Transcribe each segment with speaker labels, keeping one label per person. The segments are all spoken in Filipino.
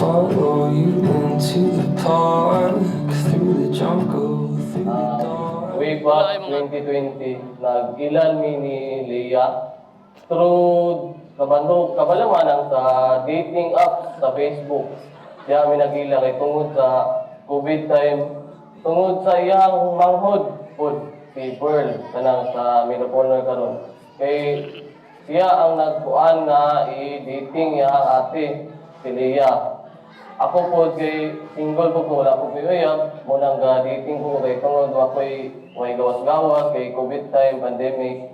Speaker 1: Follow you into the park, through the jungle, through the dark.
Speaker 2: Way back 2020, nag-ilan mi ni Leia through kabalaman sa dating apps sa Facebook. Diya mi nag-ila kay tungod sa COVID time, tungod sa iyang manghod pod si Pearl kanang sa Minopolno karon. Kay siya ang nagkuan na i-dating iyang ate si Leia. Ako po kay single po wala po kayang munang dating ko kay tungod ako'y may gawas-gawas kay COVID time, pandemic.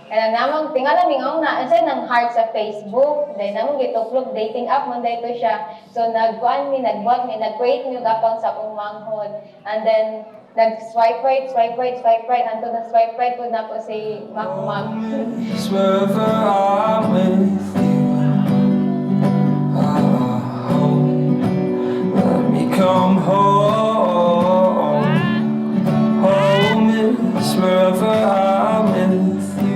Speaker 3: Kaya namang tingala mingaw na isa ng heart sa Facebook, dahil namang gituklog dating app man dahito siya. So nag-create mi gapang sa akong manghod. And then nag-swipe right hantod na swipe right po na po si Mac.
Speaker 1: Wherever I'm with you, let me come home. Home is wherever I'm with you.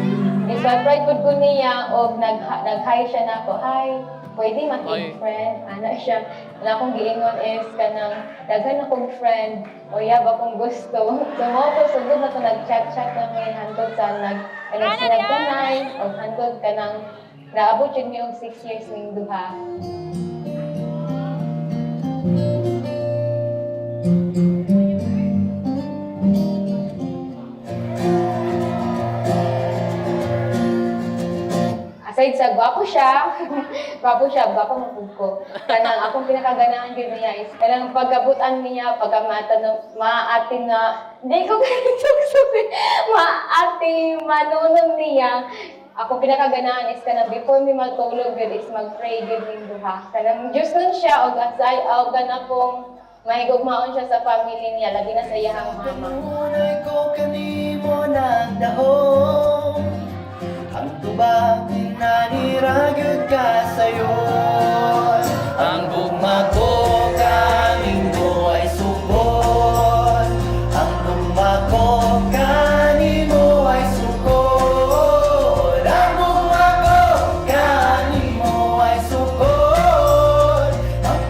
Speaker 3: I-swipe right po ko niya o nag-hi siya na ako. Hi, pwede makig-friend. Ano siya, wala akong giingon is kanang daghan akong friend o yab akong gusto. So mo po sugod na to nag-chat na ngayon hantod sa nag-sinagdanay o hantod kanang naabot yun yung 6 years ning duha. Aside sa gwapo siya, gwapo mapud ko. Kanang akong pinakaganahan gyud niya is kanang pagkabutan niya, maatin na, hindi ko ganito sabi, manunong niya. Akong pinakaganahan is kanang before mi magtulog gyud is mag-pray gyud ning duha. Kanang Diyos nun siya og asay og ganapong mahigugmaon siya sa family niya, labi na sa iyang mama.
Speaker 4: Tunay ko kanimo nagdahon, ang tubag naniragyod ka sa'yo. Ang gugma ko kanimo ay sukod, ang gugma ko kanimo ay sukod, ang gugma ko kanimo ay sukod, ang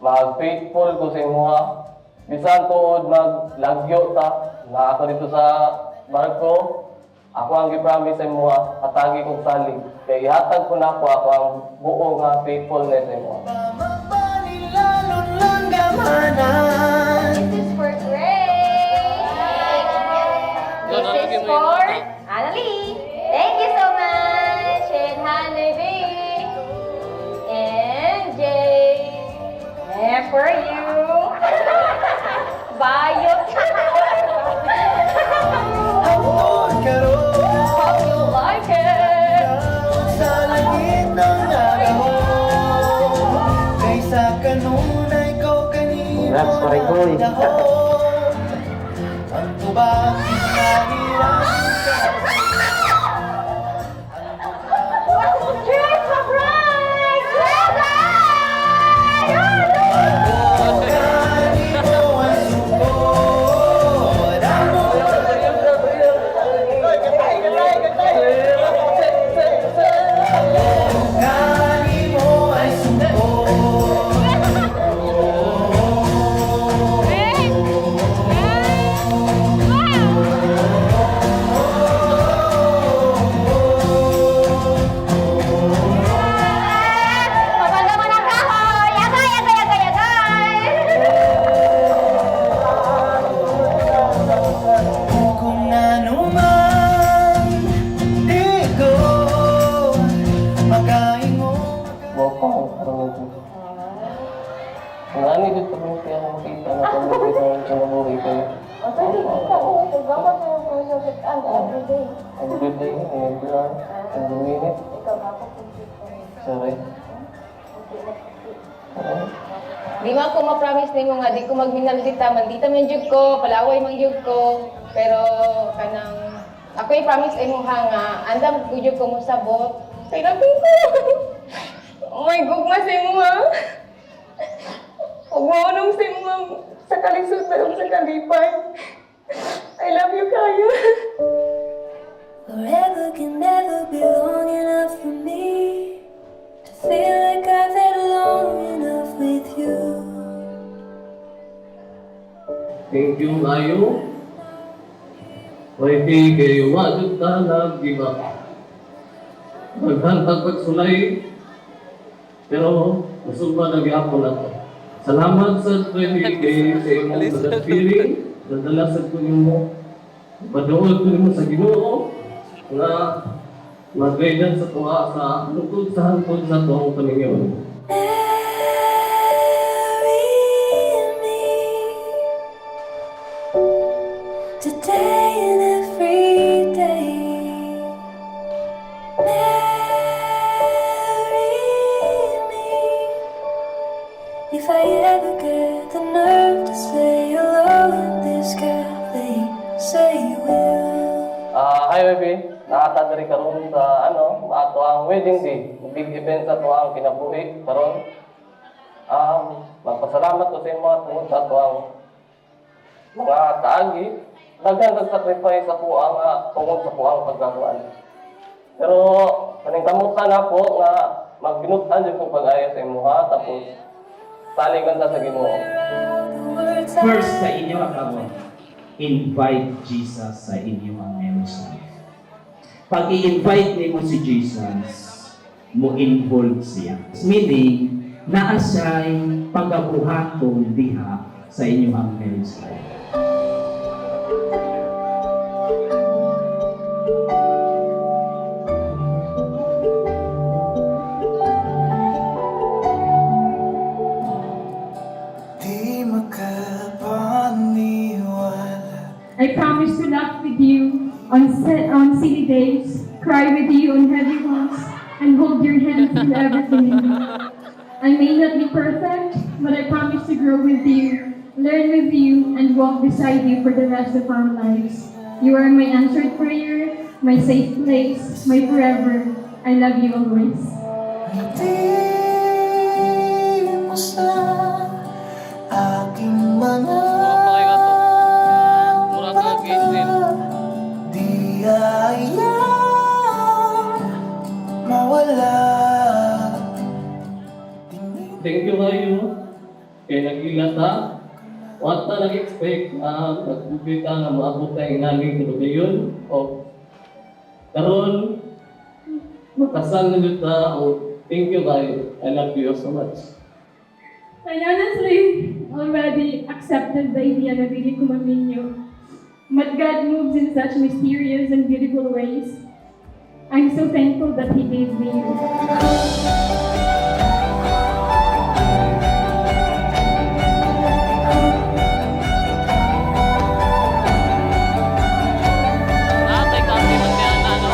Speaker 2: mag-faithful ko sa imuha. Bisan tuod maglagyo ta, na ako dito sa barko, ako ang gipromise sa imuha, atagi kong salig. Kaya ihatag ko na ako ang buo nga faithfulness sa imuha.
Speaker 4: Mapapanilalon lang gamanan.
Speaker 3: This is for Grace. This is for Annalie. Thank you so much. And Hannah B. And Jay. And for you. Bayot.
Speaker 4: Ang karon
Speaker 3: Hope you like it.
Speaker 4: sa langit ng nagahon. Kaysa kanunay ko kanino
Speaker 2: Congrats, pare ko, eh.
Speaker 4: dahon. Ang tubang inanirahan ka.
Speaker 3: Cheers, surprise!
Speaker 4: Kanino ang sukod. Ang kanino ay sukod.
Speaker 3: Pabanda mo ng kahoy! Yagay, yagay, yagay, yagay!
Speaker 4: Kung ano man, di ko makaingon.
Speaker 2: Bopang, parang ito. Ang ani dito ko kaya makita na kung dito sa mabuhay kayo.
Speaker 3: Everyday.
Speaker 2: Every day, every hour, every minute. Sorry.
Speaker 3: Di man ko ma-promise nimo nga di ko magminaldita, mandita man jud ko, palaway man jud ko. Pero kanang ako i-promise imo ha nga andam ko jud ko mosabot. Kay labi ko. Oh my gugma sa imo ha. Ug maunong sa imo sa kalisutan ug sa kalipay. I love you kayo.
Speaker 5: Forever can never be long enough for me to feel like I've had long enough with you.
Speaker 2: Thank you, kayo. Pwede kayo wajud talag, di ba? Maghantag pagsulay. Pero, musulba na gyapon ako. Salamat sa pwede kayo sa imong pagpiling. Dadala sa mo. Padood ko mo sa Ginoo na mag-guidance sa tuwa sa lukod sa hangtod sa tuwang Panginoon.
Speaker 5: Marry me today and every day. Marry me if I ever get the nerve to say hello in this cafe. Say you will.
Speaker 2: Hi, baby. Nakata diri karon sa ato ang wedding day. Big event sa ato ang kinabuhi karon. Magpasalamat ko sa inyo mga tungod sa ato ang mga taagi. Daghan kag sacrifice sa puang tungod sa puang pagkakuan. Pero paningkamutan na po nga magbinutan jud ko pag-ayo sa imuha tapos saligan ta sa Ginoo.
Speaker 6: First sa inyo akabon, invite Jesus sa inyo ang marriage life. Pag i-invite nimo si Jesus, mo involve siya. Meaning, naa siya'y pagabuhaton diha sa inyo ang marriage life.
Speaker 4: Di makapaniwala.
Speaker 7: I promise to laugh with you on silly days, cry with you on heavy ones, and hold your hand through everything. I may not be perfect, but I promise to grow with you, learn with you, and walk beside you for the rest of our lives. You are my answered prayer, my safe place, my forever. I love you always.
Speaker 4: Ngiti mo sa aking mga di ayang mawala.
Speaker 2: Thank you kayo. ta. What na nag-expect, nag-upit ka na maabot tayo ngaling kalugayon. O, karon makasal na dito ta. O, thank you kayo. I love you so much.
Speaker 7: I honestly already accepted the idea na dili ko maminyo. But God moves in such mysterious and beautiful ways. I'm so thankful that He gave me you.
Speaker 2: Kay Kati Mandiana, no?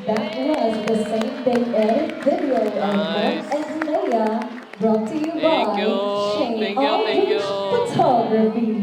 Speaker 8: That was the same day edit video
Speaker 2: Nice.
Speaker 8: and Leia brought to you
Speaker 2: Thank
Speaker 8: by
Speaker 2: you.
Speaker 8: Shane
Speaker 2: Thank you.
Speaker 8: Photography.